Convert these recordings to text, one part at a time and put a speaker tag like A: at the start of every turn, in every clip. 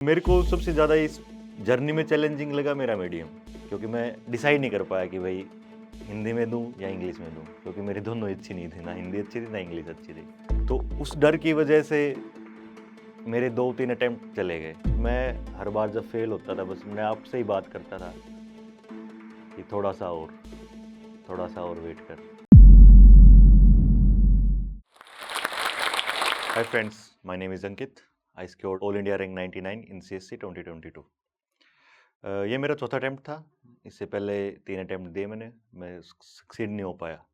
A: मेरे को सबसे ज़्यादा इस जर्नी में चैलेंजिंग लगा मेरा मीडियम, क्योंकि मैं डिसाइड नहीं कर पाया कि भाई हिंदी में दूँ या इंग्लिश में दूँ, क्योंकि मेरी दोनों अच्छी नहीं थी, ना हिंदी अच्छी थी ना इंग्लिश अच्छी थी। तो उस डर की वजह से मेरे 2-3 अटेम्प्ट चले गए। मैं हर बार जब फेल होता था बस मैं आपसे ही बात करता था कि थोड़ा-सा और वेट कर। Hi friends, my name is Ankit. I scored all India rank 99 in CSC 2022। ये मेरा चौथा अटेम्प्ट था। इससे पहले 3 अटेम्प्ट दिए मैंने, मैं सक्सीड नहीं हो पाया।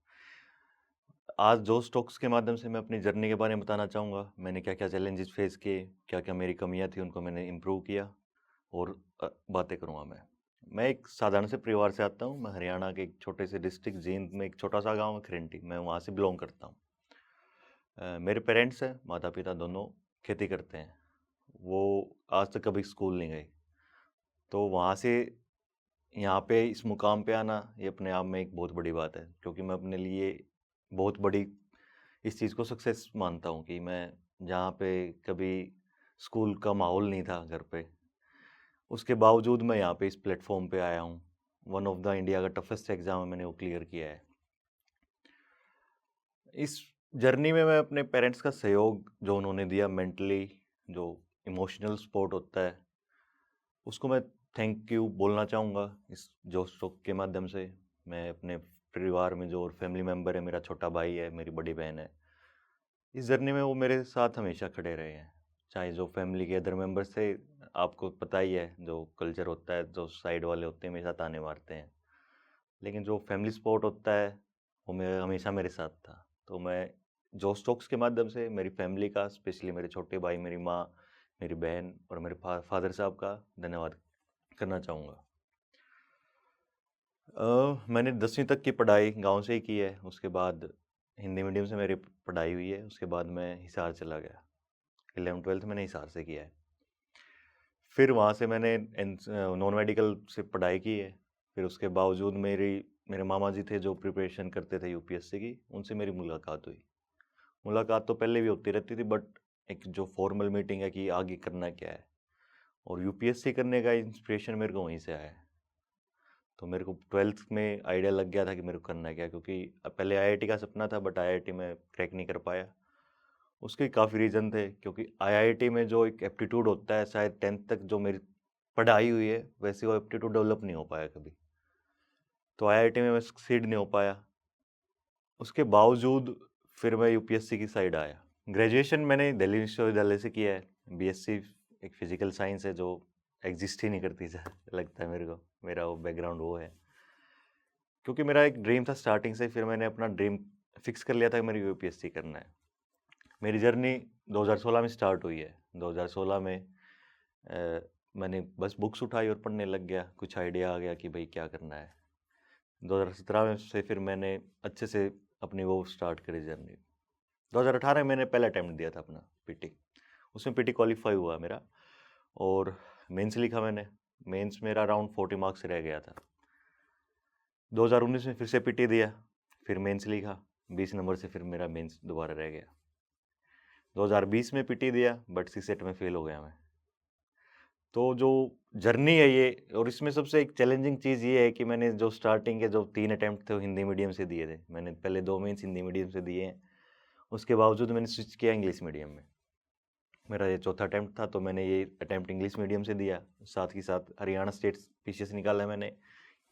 A: आज जोश टॉक्स के माध्यम से मैं अपनी जर्नी के बारे में बताना चाहूँगा। मैंने क्या-क्या चैलेंजेस फेस किए, क्या-क्या मेरी कमियाँ थी उनको मैंने इम्प्रूव किया और बातें करूँगा मैं। मैं एक साधारण से परिवार से आता हूँ। मैं हरियाणा के एक छोटे से डिस्ट्रिक्ट जींद में एक छोटा-सा गाँव है खरेंटी, मैं वहाँ से बिलॉन्ग करता हूँ। मेरे पेरेंट्स हैं, माता-पिता दोनों खेती करते हैं। वो आज तक कभी स्कूल नहीं गए। तो वहाँ से यहाँ पे इस मुकाम पे आना ये अपने आप में एक बहुत बड़ी बात है, क्योंकि मैं अपने लिए बहुत बड़ी इस चीज़ को सक्सेस मानता हूँ कि मैं जहाँ पे कभी स्कूल का माहौल नहीं था घर पे, उसके बावजूद मैं यहाँ पे इस प्लेटफॉर्म पे आया हूँ। वन ऑफ द इंडिया का टफेस्ट एग्ज़ाम है, मैंने वो क्लियर किया है। इस जर्नी में मैं अपने पेरेंट्स का सहयोग जो उन्होंने दिया मेंटली, जो इमोशनल सपोर्ट होता है, उसको मैं थैंक यू बोलना चाहूँगा इस जोश टॉक के माध्यम से। मैं अपने परिवार में जो और फैमिली मेंबर है, मेरा छोटा भाई है, मेरी बड़ी बहन है, इस जर्नी में वो मेरे साथ हमेशा खड़े रहे हैं। चाहे जो फैमिली के अदर मेंबर्स थे, आपको पता ही है जो कल्चर होता है, जो साइड वाले होते हैं हमेशा ताने मारते हैं। लेकिन जो फैमिली सपोर्ट होता है, वो मेरा हमेशा मेरे साथ था। तो मैं जोश टॉक्स के माध्यम से मेरी फैमिली का, स्पेशली मेरे छोटे भाई, मेरी माँ, मेरी बहन और मेरे फादर साहब का धन्यवाद करना चाहूँगा। मैंने 10वीं तक की पढ़ाई गाँव से ही की है, उसके बाद हिंदी मीडियम से मेरी पढ़ाई हुई है, उसके बाद मैं हिसार चला गया। 11th-12th मैंने हिसार से किया है। फिर वहाँ से मैंने नॉन मेडिकल से पढ़ाई की है। फिर उसके बावजूद मेरे मामा जी थे जो प्रिपरेशन करते थे यूपीएससी की, उनसे मेरी मुलाकात हुई। मुलाकात तो पहले भी होती रहती थी, बट एक जो फॉर्मल मीटिंग है कि आगे करना क्या है, और यूपीएससी करने का इंस्पिरेशन मेरे को वहीं से आया है। तो मेरे को 12th में आइडिया लग गया था कि मेरे को करना है क्या, क्योंकि पहले आईआईटी का सपना था, बट आईआईटी में क्रैक नहीं कर पाया। उसके काफ़ी रीज़न थे, क्योंकि आईआईटी में जो एक एप्टीट्यूड होता है, शायद 10th तक जो मेरी पढ़ाई हुई है वैसे वो एप्टीट्यूड डेवलप नहीं हो पाया कभी। तो आईआईटी में मैं सक्सीड नहीं हो पाया। उसके बावजूद फिर मैं यूपीएससी की साइड आया। ग्रेजुएशन मैंने दिल्ली विश्वविद्यालय से किया है। बीएससी एक फिजिकल साइंस है जो एग्जिस्ट ही नहीं करती जहाँ लगता है मेरे को। मेरा वो बैकग्राउंड वो है। क्योंकि मेरा एक ड्रीम था स्टार्टिंग से, फिर मैंने अपना ड्रीम फिक्स कर लिया था कि मेरे को यूपीएससी करना है। मेरी जर्नी 2016 में स्टार्ट हुई है। 2016 में मैंने बस बुक्स उठाई और पढ़ने लग गया, कुछ आइडिया आ गया कि भाई क्या करना है। 2017 में से फिर मैंने अच्छे से अपनी वो स्टार्ट करी जर्नी। 2018 में मैंने पहला अटैम्प्ट दिया था अपना पीटी, उसमें पीटी क्वालिफाई हुआ मेरा, और मेंस लिखा मैंने। मेंस मेरा अराउंड 40 मार्क्स रह गया था। 2019 में फिर से पीटी दिया, फिर मेंस लिखा, 20 नंबर से फिर मेरा मेंस दोबारा रह गया। 2020 में पीटी दिया, बट सीसेट में फेल हो गया मैं। तो जो जर्नी है ये, और इसमें सबसे एक चैलेंजिंग चीज़ ये है कि मैंने जो स्टार्टिंग के जो 3 अटेम्प्ट थे वो हिंदी मीडियम से दिए थे। मैंने पहले 2 मेंस हिंदी मीडियम से दिए हैं, उसके बावजूद मैंने स्विच किया इंग्लिश मीडियम में। मेरा ये चौथा अटेम्प्ट था, तो मैंने ये अटेम्प्ट इंग्लिश मीडियम से दिया। साथ ही साथ हरियाणा स्टेट पीसीएस निकाला है मैंने,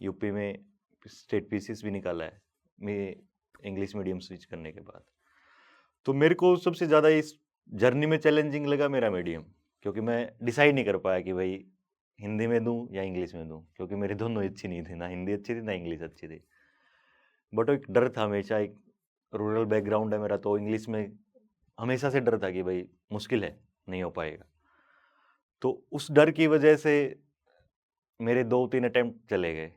A: यूपी में स्टेट पीसीएस भी निकाला है मैं इंग्लिश मीडियम स्विच करने के बाद। तो मेरे को सबसे ज़्यादा इस जर्नी में चैलेंजिंग लगा मेरा मीडियम, क्योंकि मैं डिसाइड नहीं कर पाया कि भाई हिंदी में दूँ या इंग्लिश में दूँ, क्योंकि मेरी दोनों अच्छी नहीं थी, ना हिंदी अच्छी थी ना इंग्लिश अच्छी थी। बट एक डर था हमेशा, एक रूरल बैकग्राउंड है मेरा, तो इंग्लिश में हमेशा से डर था कि भाई मुश्किल है, नहीं हो पाएगा। तो उस डर की वजह से मेरे 2-3 अटेम्प्ट चले गए,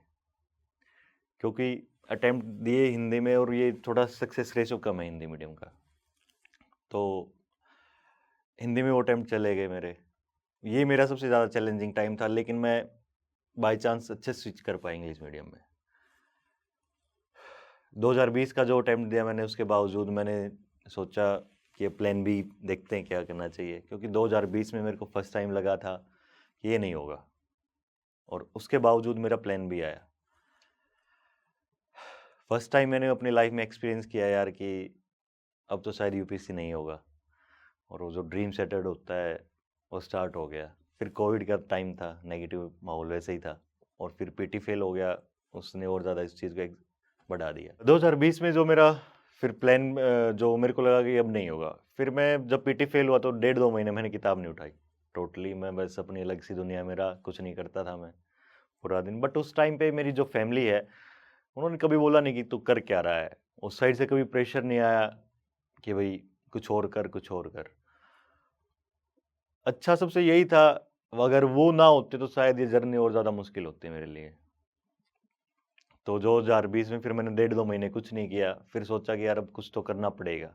A: क्योंकि अटेम्प्ट दिए हिंदी में और ये थोड़ा सक्सेस रेशो कम है हिंदी मीडियम का। तो हिंदी में वो अटेम्प्ट चले गए मेरे। ये मेरा सबसे ज़्यादा चैलेंजिंग टाइम था, लेकिन मैं बाय चांस अच्छे से स्विच कर पाया इंग्लिश मीडियम में। 2020 का जो अटेम्प्ट दिया मैंने, उसके बावजूद मैंने सोचा कि प्लान बी देखते हैं क्या करना चाहिए, क्योंकि 2020 में मेरे को फर्स्ट टाइम लगा था कि ये नहीं होगा, और उसके बावजूद मेरा प्लान भी आया। फर्स्ट टाइम मैंने अपनी लाइफ में एक्सपीरियंस किया यार कि अब तो शायद यूपीएससी नहीं होगा, और वो जो ड्रीम सेटल्ड होता है वो स्टार्ट हो गया। फिर कोविड का टाइम था, नेगेटिव माहौल वैसे ही था, और फिर पीटी फेल हो गया, उसने और ज़्यादा इस चीज़ को बढ़ा दिया। 2020 में जो मेरा फिर प्लान जो मेरे को लगा कि अब नहीं होगा, फिर मैं जब पीटी फेल हुआ तो 1.5-2 महीने मैंने किताब नहीं उठाई टोटली। मैं बस अपनी अलग सी दुनिया में रहा, कुछ नहीं करता था मैं पूरा दिन। बट उस टाइम पे मेरी जो फैमिली है उन्होंने कभी बोला नहीं कि तू कर क्या रहा है, उस साइड से कभी प्रेशर नहीं आया कि भाई कुछ और कर, कुछ और कर। अच्छा सबसे यही था, अगर वो ना होते तो शायद ये जर्नी और ज़्यादा मुश्किल होती मेरे लिए। तो 2020 में फिर मैंने 1.5-2 महीने कुछ नहीं किया, फिर सोचा कि यार अब कुछ तो करना पड़ेगा।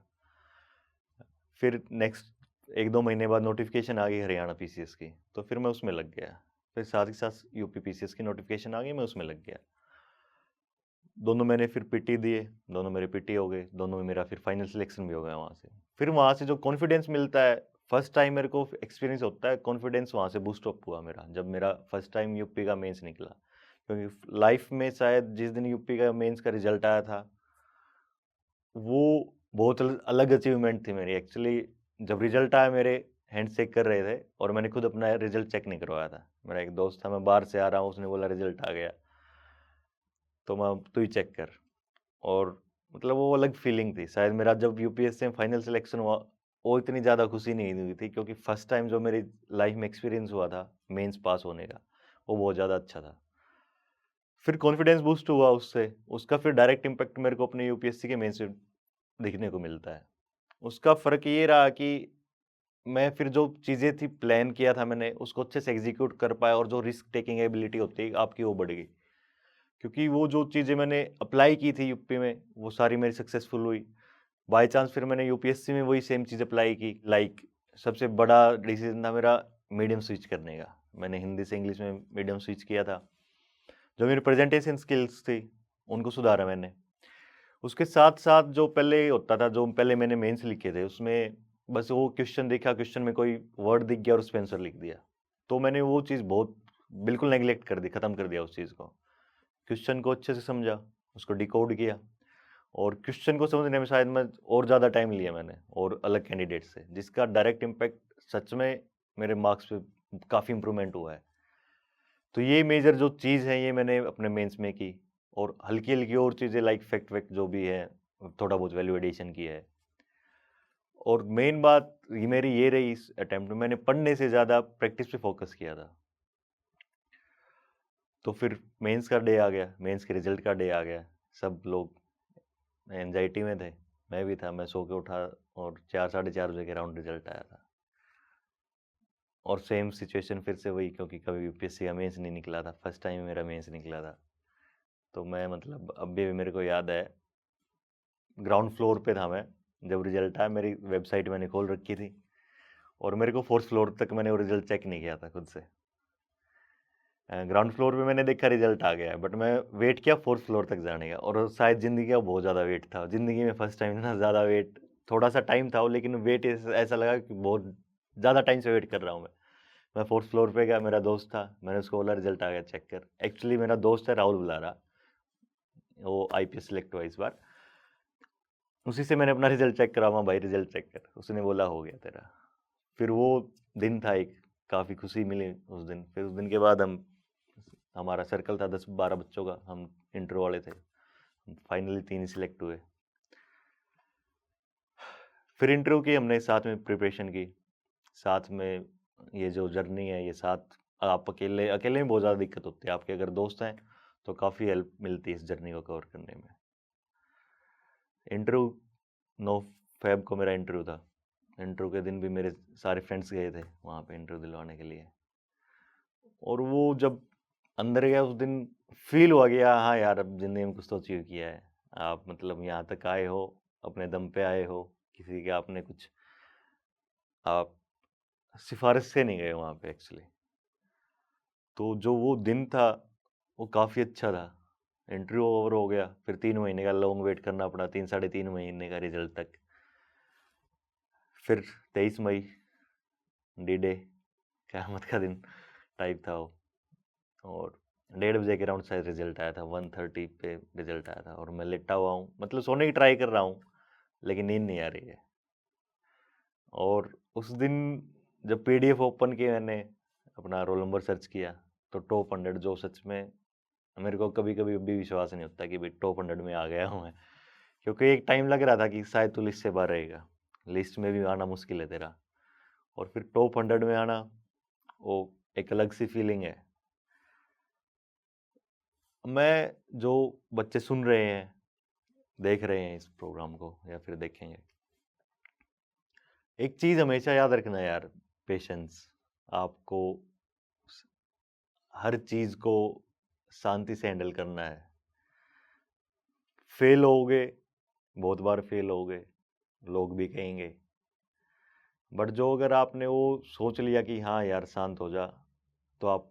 A: फिर नेक्स्ट 1-2 महीने बाद नोटिफिकेशन आ गई हरियाणा पीसीएस की, तो फिर मैं उसमें लग गया। फिर साथ ही साथ यूपी पीसीएस की नोटिफिकेशन आ गई, मैं उसमें लग गया। दोनों मैंने फिर पीटी दिए, दोनों मेरे पीटी हो गए, दोनों में मेरा फिर फाइनल सिलेक्शन भी हो गया वहाँ से। फिर वहाँ से जो कॉन्फिडेंस मिलता है, फर्स्ट टाइम मेरे को एक्सपीरियंस होता है, कॉन्फिडेंस वहाँ से बूस्ट अप हुआ मेरा जब मेरा फर्स्ट टाइम यूपी का मेंस निकला। क्योंकि लाइफ में शायद जिस दिन यूपी का मेंस का रिजल्ट आया था, वो बहुत अलग अचीवमेंट थी मेरी एक्चुअली। जब रिजल्ट आया मेरे हैंड शेक कर रहे थे, और मैंने खुद अपना रिजल्ट चेक नहीं करवाया था। मेरा एक दोस्त था, मैं बाहर से आ रहा हूँ, उसने बोला रिजल्ट आ गया, तो मैं तू ही चेक कर। और मतलब वो अलग फीलिंग थी। शायद मेरा जब यूपीएससी में फाइनल सिलेक्शन हुआ, वो इतनी ज़्यादा खुशी नहीं हुई थी, क्योंकि फर्स्ट टाइम जो मेरी लाइफ में एक्सपीरियंस हुआ था मेंस पास होने का, वो बहुत ज़्यादा अच्छा था। फिर कॉन्फिडेंस बूस्ट हुआ उससे, उसका फिर डायरेक्ट इम्पैक्ट मेरे को अपने यूपीएससी के मेंस में दिखने को मिलता है। उसका फ़र्क ये रहा कि मैं फिर जो चीज़ें थी प्लान किया था मैंने, उसको अच्छे से एग्जीक्यूट कर पाया, और जो रिस्क टेकिंग एबिलिटी होती है आपकी वो बढ़ गई। क्योंकि वो जो चीज़ें मैंने अप्लाई की थी यूपी में, वो सारी मेरी सक्सेसफुल हुई। बाय चांस फिर मैंने यूपीएससी में वही सेम चीज़ अप्लाई की। सबसे बड़ा डिसीजन था मेरा मीडियम स्विच करने का। मैंने हिंदी से इंग्लिश में मीडियम स्विच किया था। जो मेरी प्रेजेंटेशन स्किल्स थी उनको सुधारा मैंने। उसके साथ साथ जो पहले होता था, जो पहले मैंने मेंस लिखे थे, उसमें बस वो क्वेश्चन देखा, क्वेश्चन में कोई वर्ड दिख गया और उस पे आंसर लिख दिया। तो मैंने वो चीज़ बहुत बिल्कुल नेग्लेक्ट कर दी, खत्म कर दिया उस चीज़ को। क्वेश्चन को अच्छे से समझा, उसको डिकोड किया, और क्वेश्चन को समझने में शायद मैं और ज़्यादा टाइम लिया मैंने और अलग कैंडिडेट से, जिसका डायरेक्ट इम्पैक्ट सच में मेरे मार्क्स पे काफ़ी इंप्रूवमेंट हुआ है। तो ये मेजर जो चीज़ है ये मैंने अपने मेंस में की, और हल्की-हल्की और चीज़ें लाइक फैक्ट वैक्ट जो भी है, थोड़ा बहुत वैल्यू एडिशन की है। और मेन बात ये मेरी ये रही इस अटेम्प्ट में, मैंने पढ़ने से ज़्यादा प्रैक्टिस पे फोकस किया था। तो फिर मेंस का डे आ गया, मेंस के रिजल्ट का डे आ गया। सब लोग एंजाइटी में थे, मैं भी था। मैं सो के उठा और 4 साढ़े 4 बजे के अराउंड रिजल्ट आया था। और सेम सिचुएशन फिर से वही, क्योंकि कभी यूपीएससी का मेंस नहीं निकला था, फर्स्ट टाइम मेरा मेंस निकला था। तो मैं मतलब अभी भी मेरे को याद है, ग्राउंड फ्लोर पे था मैं जब रिजल्ट आया। मेरी वेबसाइट मैंने खोल रखी थी, और मेरे को फोर्थ फ्लोर तक मैंने वो रिजल्ट चेक नहीं किया था खुद से। ग्राउंड फ्लोर पे मैंने देखा रिजल्ट आ गया है, बट मैं वेट किया फोर्थ फ्लोर तक जाने का, और शायद ज़िंदगी का बहुत ज़्यादा वेट था। ज़िंदगी में फर्स्ट टाइम इतना ज़्यादा वेट, थोड़ा सा टाइम था वो, लेकिन वेट ऐसा लगा कि बहुत ज़्यादा टाइम से वेट कर रहा हूँ मैं। मैं फोर्थ फ्लोर पे गया, मेरा दोस्त था, मैंने उसको बोला रिजल्ट आ गया चेक कर। एक्चुअली मेरा दोस्त है राहुल बुलारा, वो आईपीएस सिलेक्ट हुआ इस बार। उसी से मैंने अपना रिजल्ट चेक करा, भाई रिजल्ट चेक कर, उसने बोला हो गया तेरा। फिर वो दिन था एक, काफ़ी खुशी मिली उस दिन। फिर उस दिन के बाद हमारा सर्कल था 10-12 बच्चों का, हम इंटर वाले थे, फाइनली 3 ही सिलेक्ट हुए। फिर इंटरव्यू की हमने साथ में प्रिपरेशन की, साथ में ये जो जर्नी है ये साथ। आप अकेले अकेले में बहुत ज़्यादा दिक्कत होती है, आपके अगर दोस्त हैं तो काफ़ी हेल्प मिलती है इस जर्नी को कवर करने में। इंटरव्यू 9 फ़ेब को मेरा इंटरव्यू था। इंटरव्यू के दिन भी मेरे सारे फ्रेंड्स गए थे वहाँ पे इंटरव्यू दिलवाने के लिए। और वो जब अंदर गया उस दिन फील हुआ कि हाँ यार, अब ज़िंदगी में कुछ तो अचीव किया है। आप मतलब यहाँ तक आए हो, अपने दम पे आए हो, किसी के आपने कुछ आप सिफ़ारिश से नहीं गए वहाँ पे एक्चुअली। तो जो वो दिन था, वो काफ़ी अच्छा था। इंटरव्यू ओवर हो गया, फिर 3 महीने का लॉन्ग वेट करना पड़ा, 3 साढ़े 3 महीने का रिज़ल्ट तक। फिर 23 मई डी डे, क़यामत का दिन, टाइप था वो, और 1:30 बजे के अराउंड शायद रिजल्ट आया था, 1:30 पे रिजल्ट आया था, और मैं लेटा हुआ हूँ, मतलब सोने की ट्राई कर रहा हूँ लेकिन नींद नहीं आ रही है। और उस दिन जब पीडीएफ ओपन की मैंने, अपना रोल नंबर सर्च किया, तो टॉप 100, जो सच में मेरे को कभी कभी भी विश्वास नहीं होता कि भाई टॉप 100 में आ गया हूँ मैं, क्योंकि एक टाइम लग रहा था कि शायद तू लिस्ट से बाहर रहेगा, लिस्ट में भी आना मुश्किल है तेरा, और फिर टॉप 100 में आना वो एक अलग सी फीलिंग है। मैं, जो बच्चे सुन रहे हैं, देख रहे हैं इस प्रोग्राम को या फिर देखेंगे, एक चीज हमेशा याद रखना यार, पेशेंस। आपको हर चीज को शांति से हैंडल करना है। फेल होगे, बहुत बार फेल होगे, लोग भी कहेंगे, बट जो अगर आपने वो सोच लिया कि हाँ यार शांत हो जा, तो आप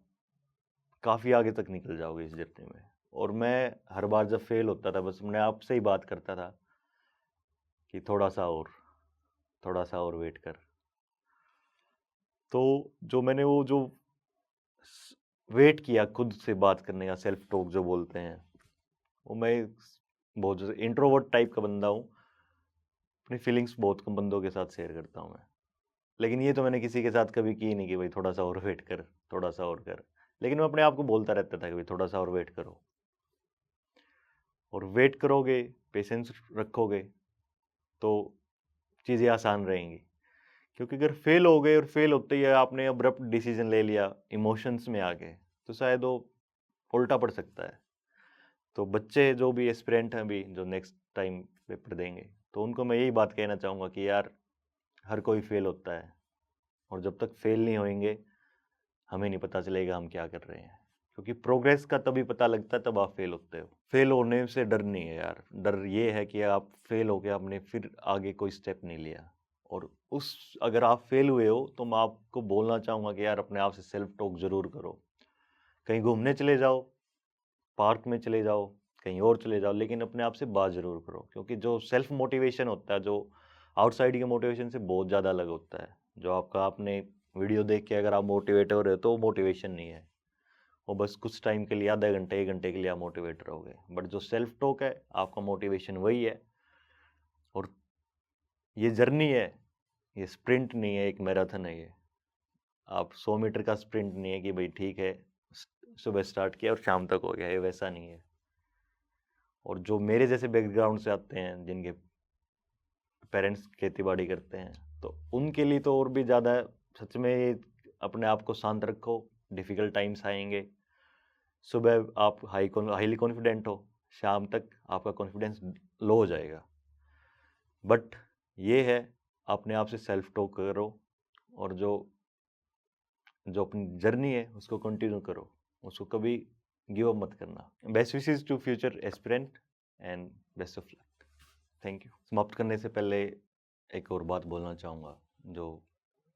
A: काफ़ी आगे तक निकल जाओगे इस जर्नी में। और मैं हर बार जब फेल होता था, बस मैं आपसे ही बात करता था कि थोड़ा सा और वेट कर। तो जो मैंने वो जो वेट किया खुद से बात करने का, सेल्फ टॉक जो बोलते हैं, वो मैं बहुत जैसे इंट्रोवर्ट टाइप का बंदा हूँ, अपनी फीलिंग्स बहुत कम बंदों के साथ शेयर करता हूँ मैं। लेकिन ये तो मैंने किसी के साथ कभी की नहीं कि भाई थोड़ा सा और वेट कर, थोड़ा सा और कर, लेकिन मैं अपने आप को बोलता रहता था कि भाई थोड़ा सा और वेट करो। और वेट करोगे, पेशेंस रखोगे, तो चीज़ें आसान रहेंगी। क्योंकि अगर फेल हो गए और फेल होते ही आपने अब्रप्ट डिसीजन ले लिया इमोशंस में आके, तो शायद वो उल्टा पड़ सकता है। तो बच्चे जो भी एस्पिरेंट हैं अभी, जो नेक्स्ट टाइम पेपर देंगे, तो उनको मैं यही बात कहना चाहूँगा कि यार हर कोई फेल होता है, और जब तक फेल नहीं होंगे हमें नहीं पता चलेगा हम क्या कर रहे हैं। क्योंकि प्रोग्रेस का तभी पता लगता है तब आप फेल होते हो। फेल होने से डर नहीं है यार, डर ये है कि आप फेल हो गए, आपने फिर आगे कोई स्टेप नहीं लिया। और अगर आप फेल हुए हो तो मैं आपको बोलना चाहूँगा कि यार अपने आप से सेल्फ टॉक ज़रूर करो। कहीं घूमने चले जाओ, पार्क में चले जाओ, कहीं और चले जाओ, लेकिन अपने आप से बात ज़रूर करो। क्योंकि जो सेल्फ मोटिवेशन होता है, जो आउटसाइड के मोटिवेशन से बहुत ज़्यादा अलग होता है। जो आपने वीडियो देख के अगर आप मोटिवेट हो रहे हो तो वो मोटिवेशन नहीं है, वो बस कुछ टाइम के लिए, आधा घंटे 1 घंटे के लिए आप मोटिवेट रहोगे। बट जो सेल्फ टॉक है, आपका मोटिवेशन वही है। और ये जर्नी है, ये स्प्रिंट नहीं है, एक मैराथन है ये। आप 100 मीटर का स्प्रिंट नहीं है कि भाई ठीक है सुबह स्टार्ट किया और शाम तक हो गया, ये वैसा नहीं है। और जो मेरे जैसे बैकग्राउंड से आते हैं, जिनके पेरेंट्स खेती बाड़ी करते हैं, तो उनके लिए तो और भी ज़्यादा सच में अपने आप को शांत रखो। डिफ़िकल्ट टाइम्स आएंगे, सुबह आप हाईली कॉन्फिडेंट हो, शाम तक आपका कॉन्फिडेंस लो हो जाएगा। बट ये है, अपने आप से सेल्फ टॉक करो, और जो अपनी जर्नी है उसको कंटिन्यू करो, उसको कभी गिव अप मत करना। Best wishes to future aspirant and best of luck. Thank you. समाप्त करने से पहले एक और बात बोलना चाहूँगा, जो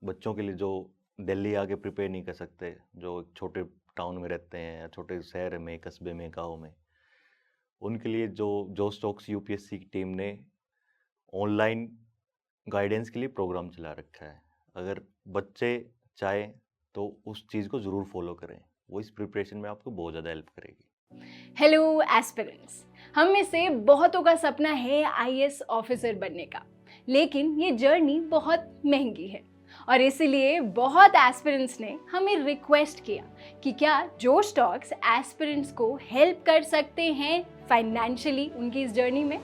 A: बच्चों के लिए जो दिल्ली आके प्रिपेयर नहीं कर सकते, जो एक छोटे टाउन में रहते हैं या छोटे शहर में, कस्बे में, गाँव में, उनके लिए जो जोश टॉक्स यूपीएससी की टीम ने ऑनलाइन गाइडेंस के लिए प्रोग्राम चला रखा है। अगर बच्चे चाहें तो उस चीज़ को ज़रूर फॉलो करें, वो इस प्रिपरेशन में आपको बहुत ज़्यादा हेल्प करेगी।
B: हेलो एस्पिरेंट्स, हम में से बहुतों का सपना है आईएएस ऑफिसर बनने का, लेकिन ये जर्नी बहुत महंगी है और इसीलिए बहुत एस्पिरेंट्स ने हमें रिक्वेस्ट किया कि क्या जोश टॉक्स एस्पिरेंट्स को हेल्प कर सकते हैं फाइनेंशियली उनकी इस जर्नी में।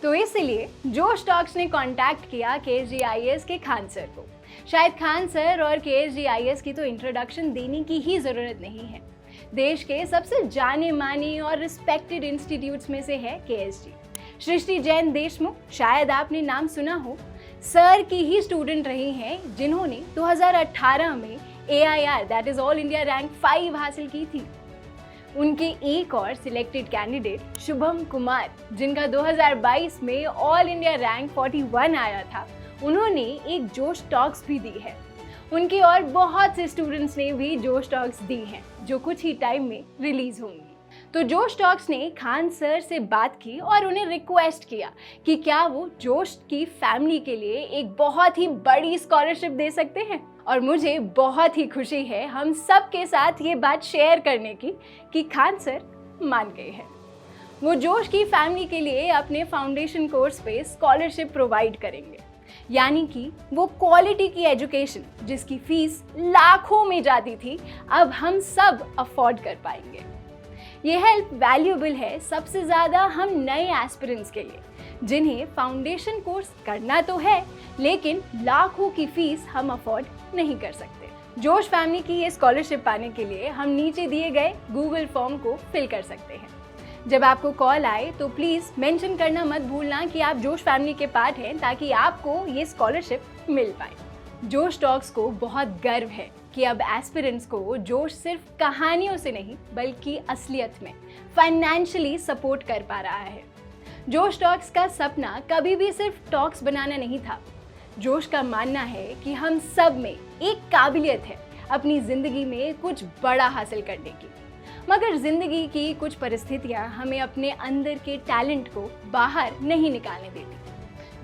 B: तो इसीलिए जोश टॉक्स ने कांटेक्ट किया केएसजीआईएस के खान सर को। शायद खान सर और केएसजीआईएस की तो इंट्रोडक्शन देने की ही ज़रूरत नहीं है, देश के सबसे जाने माने और रिस्पेक्टेड इंस्टीट्यूट्स में से है केएसजी। सृष्टि जैन देशमुख, शायद आपने नाम सुना हो, सर की ही स्टूडेंट रही हैं जिन्होंने 2018 में AIR that is all India rank 5 हासिल की थी। उनके एक और सिलेक्टेड कैंडिडेट शुभम कुमार, जिनका 2022 में ऑल इंडिया रैंक 41 आया था, उन्होंने एक जोश टॉक्स भी दी है। उनकी और बहुत से स्टूडेंट्स ने भी जोश टॉक्स दी हैं, जो कुछ ही टाइम में रिलीज होंगी। तो जोश टॉक्स ने खान सर से बात की और उन्हें रिक्वेस्ट किया कि क्या वो जोश की फैमिली के लिए एक बहुत ही बड़ी स्कॉलरशिप दे सकते हैं। और मुझे बहुत ही खुशी है हम सब के साथ ये बात शेयर करने की कि खान सर मान गए हैं। वो जोश की फैमिली के लिए अपने फाउंडेशन कोर्स पे स्कॉलरशिप प्रोवाइड करेंगे, यानी कि वो क्वालिटी की एजुकेशन जिसकी फीस लाखों में जाती थी अब हम सब अफोर्ड कर पाएंगे। ये हेल्प वैल्यूएबल है सबसे ज़्यादा हम नए एस्पिरेंट्स के लिए, जिन्हें फाउंडेशन कोर्स करना तो है लेकिन लाखों की फीस हम अफोर्ड नहीं कर सकते। जोश फैमिली की ये स्कॉलरशिप पाने के लिए हम नीचे दिए गए गूगल फॉर्म को फिल कर सकते हैं। जब आपको कॉल आए तो प्लीज़ मेंशन करना मत भूलना कि आप जोश फैमिली के पार्ट हैं, ताकि आपको ये स्कॉलरशिप मिल पाए। जोश टॉक्स को बहुत गर्व है कि अब एस्पिरेंट्स को जोश सिर्फ कहानियों से नहीं बल्कि असलियत में फाइनेंशियली सपोर्ट कर पा रहा है। जोश टॉक्स का सपना कभी भी सिर्फ टॉक्स बनाना नहीं था। जोश का मानना है कि हम सब में एक काबिलियत है अपनी ज़िंदगी में कुछ बड़ा हासिल करने की, मगर ज़िंदगी की कुछ परिस्थितियां हमें अपने अंदर के टैलेंट को बाहर नहीं निकालने देती।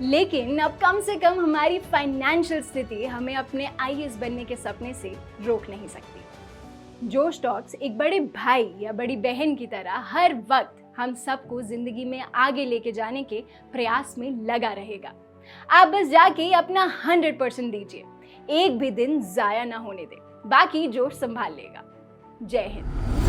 B: लेकिन अब कम से कम हमारी फाइनेंशियल स्थिति हमें अपने आईएएस बनने के सपने से रोक नहीं सकती। जोश टॉक्स एक बड़े भाई या बड़ी बहन की तरह हर वक्त हम सबको जिंदगी में आगे लेके जाने के प्रयास में लगा रहेगा। आप बस जाके अपना 100% दीजिए, एक भी दिन जाया ना होने दे, बाकी जोश संभाल लेगा। जय हिंद।